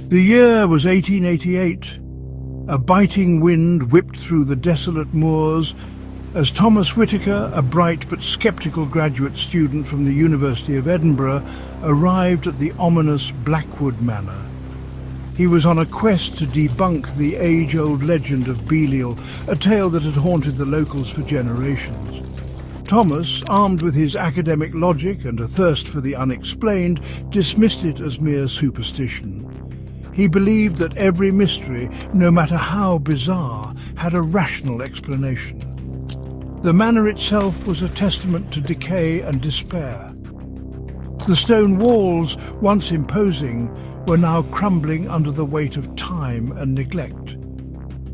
The year was 1888. A biting wind whipped through the desolate moors as Thomas Whitaker, a bright but sceptical graduate student from the University of Edinburgh, arrived at the ominous Blackwood Manor. He was on a quest to debunk the age-old legend of Belial, a tale that had haunted the locals for generations. Thomas, armed with his academic logic and a thirst for the unexplained, dismissed it as mere superstition. He believed that every mystery, no matter how bizarre, had a rational explanation. The manor itself was a testament to decay and despair. The stone walls, once imposing, were now crumbling under the weight of time and neglect.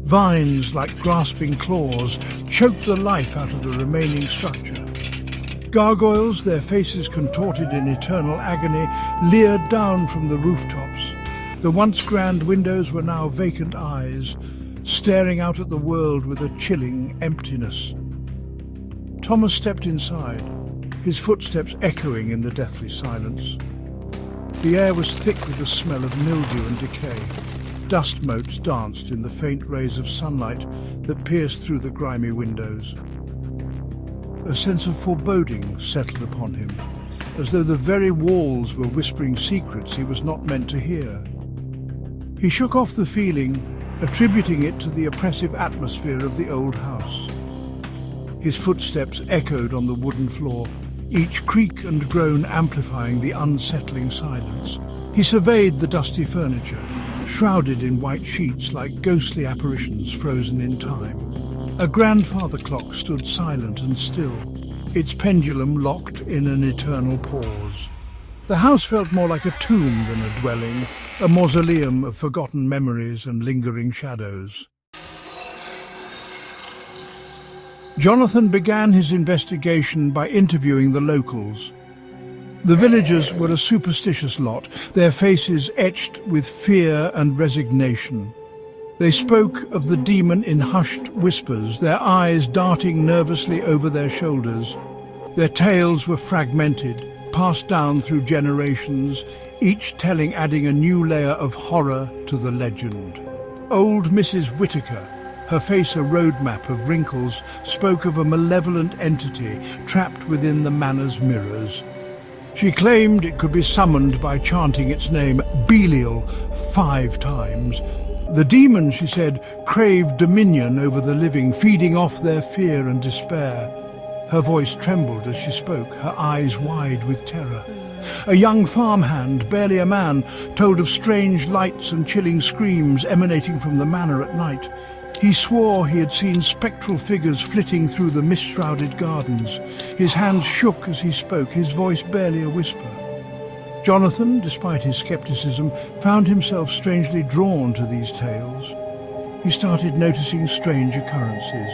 Vines, like grasping claws, choked the life out of the remaining structure. Gargoyles, their faces contorted in eternal agony, leered down from the rooftops. The once grand windows were now vacant eyes, staring out at the world with a chilling emptiness. Thomas stepped inside, his footsteps echoing in the deathly silence. The air was thick with the smell of mildew and decay. Dust motes danced in the faint rays of sunlight that pierced through the grimy windows. A sense of foreboding settled upon him, as though the very walls were whispering secrets he was not meant to hear. He shook off the feeling, attributing it to the oppressive atmosphere of the old house. His footsteps echoed on the wooden floor, each creak and groan amplifying the unsettling silence. He surveyed the dusty furniture, shrouded in white sheets like ghostly apparitions frozen in time. A grandfather clock stood silent and still, its pendulum locked in an eternal pause. The house felt more like a tomb than a dwelling, a mausoleum of forgotten memories and lingering shadows. Jonathan began his investigation by interviewing the locals. The villagers were a superstitious lot, their faces etched with fear and resignation. They spoke of the demon in hushed whispers, their eyes darting nervously over their shoulders. Their tales were fragmented, passed down through generations, each telling adding a new layer of horror to the legend. Old Mrs. Whitaker, her face a roadmap of wrinkles, spoke of a malevolent entity trapped within the manor's mirrors. She claimed it could be summoned by chanting its name, Belial, 5 times. The demon, she said, craved dominion over the living, feeding off their fear and despair. Her voice trembled as she spoke, her eyes wide with terror. A young farmhand, barely a man, told of strange lights and chilling screams emanating from the manor at night. He swore he had seen spectral figures flitting through the mist-shrouded gardens. His hands shook as he spoke, his voice barely a whisper. Jonathan, despite his skepticism, found himself strangely drawn to these tales. He started noticing strange occurrences.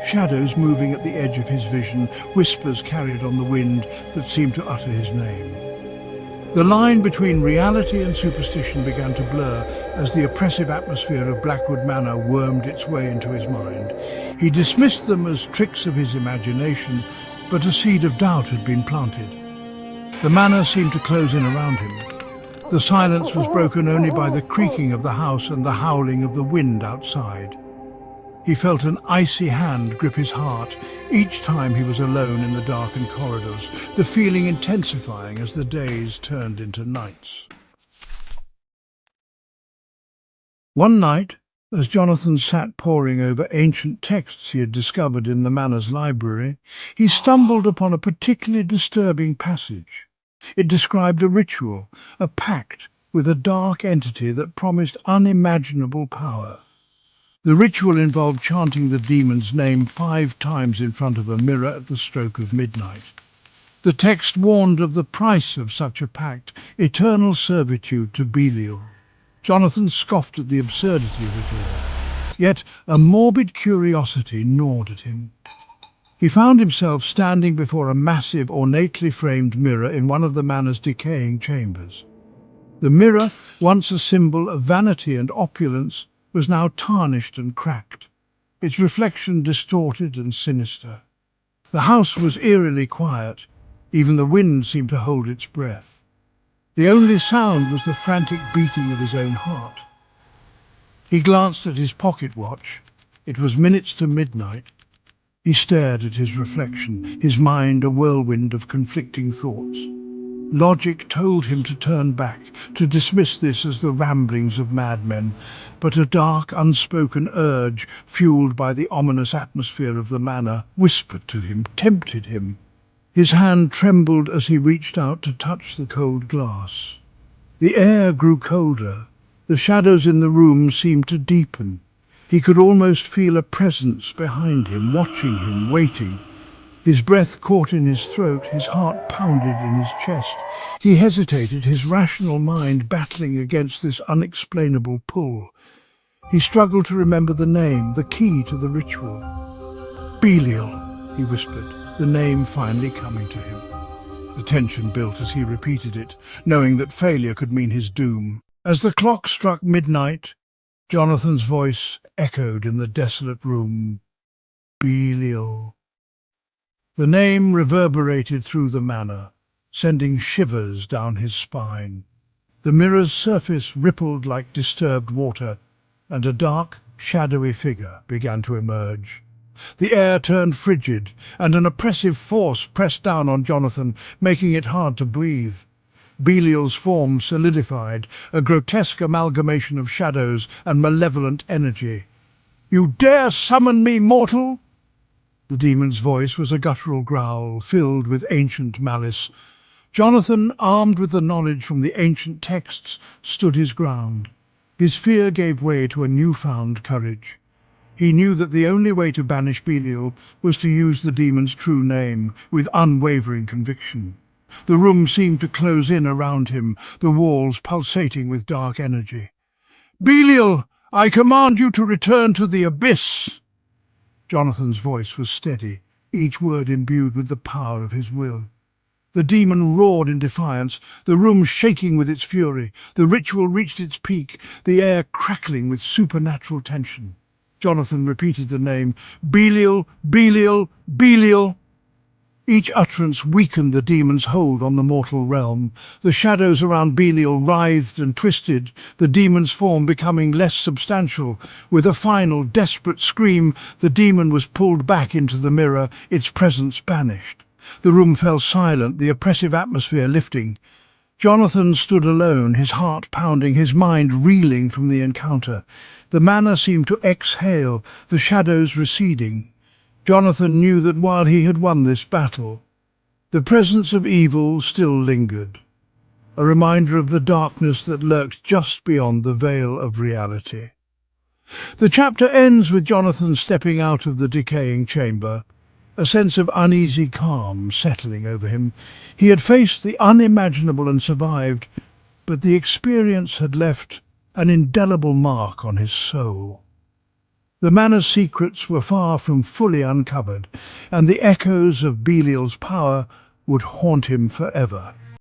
Shadows moving at the edge of his vision, whispers carried on the wind that seemed to utter his name. The line between reality and superstition began to blur as the oppressive atmosphere of Blackwood Manor wormed its way into his mind. He dismissed them as tricks of his imagination, but a seed of doubt had been planted. The manor seemed to close in around him. The silence was broken only by the creaking of the house and the howling of the wind outside. He felt an icy hand grip his heart each time he was alone in the darkened corridors, the feeling intensifying as the days turned into nights. One night, as Jonathan sat poring over ancient texts he had discovered in the manor's library, he stumbled upon a particularly disturbing passage. It described a ritual, a pact with a dark entity that promised unimaginable power. The ritual involved chanting the demon's name 5 times in front of a mirror at the stroke of midnight. The text warned of the price of such a pact, eternal servitude to Belial. Jonathan scoffed at the absurdity of it all. Yet a morbid curiosity gnawed at him. He found himself standing before a massive, ornately framed mirror in one of the manor's decaying chambers. The mirror, once a symbol of vanity and opulence, was now tarnished and cracked, its reflection distorted and sinister. The house was eerily quiet. Even the wind seemed to hold its breath. The only sound was the frantic beating of his own heart. He glanced at his pocket watch. It was minutes to midnight. He stared at his reflection, his mind a whirlwind of conflicting thoughts. Logic told him to turn back, to dismiss this as the ramblings of madmen, but a dark, unspoken urge, fueled by the ominous atmosphere of the manor, whispered to him, tempted him. His hand trembled as he reached out to touch the cold glass. The air grew colder. The shadows in the room seemed to deepen. He could almost feel a presence behind him, watching him, waiting. His breath caught in his throat, his heart pounded in his chest. He hesitated, his rational mind battling against this unexplainable pull. He struggled to remember the name, the key to the ritual. Belial, he whispered, the name finally coming to him. The tension built as he repeated it, knowing that failure could mean his doom. As the clock struck midnight, Jonathan's voice echoed in the desolate room. Belial. The name reverberated through the manor, sending shivers down his spine. The mirror's surface rippled like disturbed water, and a dark, shadowy figure began to emerge. The air turned frigid, and an oppressive force pressed down on Jonathan, making it hard to breathe. Belial's form solidified, a grotesque amalgamation of shadows and malevolent energy. "You dare summon me, mortal?" The demon's voice was a guttural growl, filled with ancient malice. Jonathan, armed with the knowledge from the ancient texts, stood his ground. His fear gave way to a newfound courage. He knew that the only way to banish Belial was to use the demon's true name, with unwavering conviction. The room seemed to close in around him, the walls pulsating with dark energy. "Belial, I command you to return to the abyss!" Jonathan's voice was steady, each word imbued with the power of his will. The demon roared in defiance, the room shaking with its fury. The ritual reached its peak, the air crackling with supernatural tension. Jonathan repeated the name, "Belial, Belial, Belial." Each utterance weakened the demon's hold on the mortal realm. The shadows around Belial writhed and twisted, the demon's form becoming less substantial. With a final, desperate scream, the demon was pulled back into the mirror, its presence banished. The room fell silent, the oppressive atmosphere lifting. Jonathan stood alone, his heart pounding, his mind reeling from the encounter. The manor seemed to exhale, the shadows receding. Jonathan knew that while he had won this battle, the presence of evil still lingered, a reminder of the darkness that lurked just beyond the veil of reality. The chapter ends with Jonathan stepping out of the decaying chamber, a sense of uneasy calm settling over him. He had faced the unimaginable and survived, but the experience had left an indelible mark on his soul. The manor's secrets were far from fully uncovered, and the echoes of Belial's power would haunt him forever.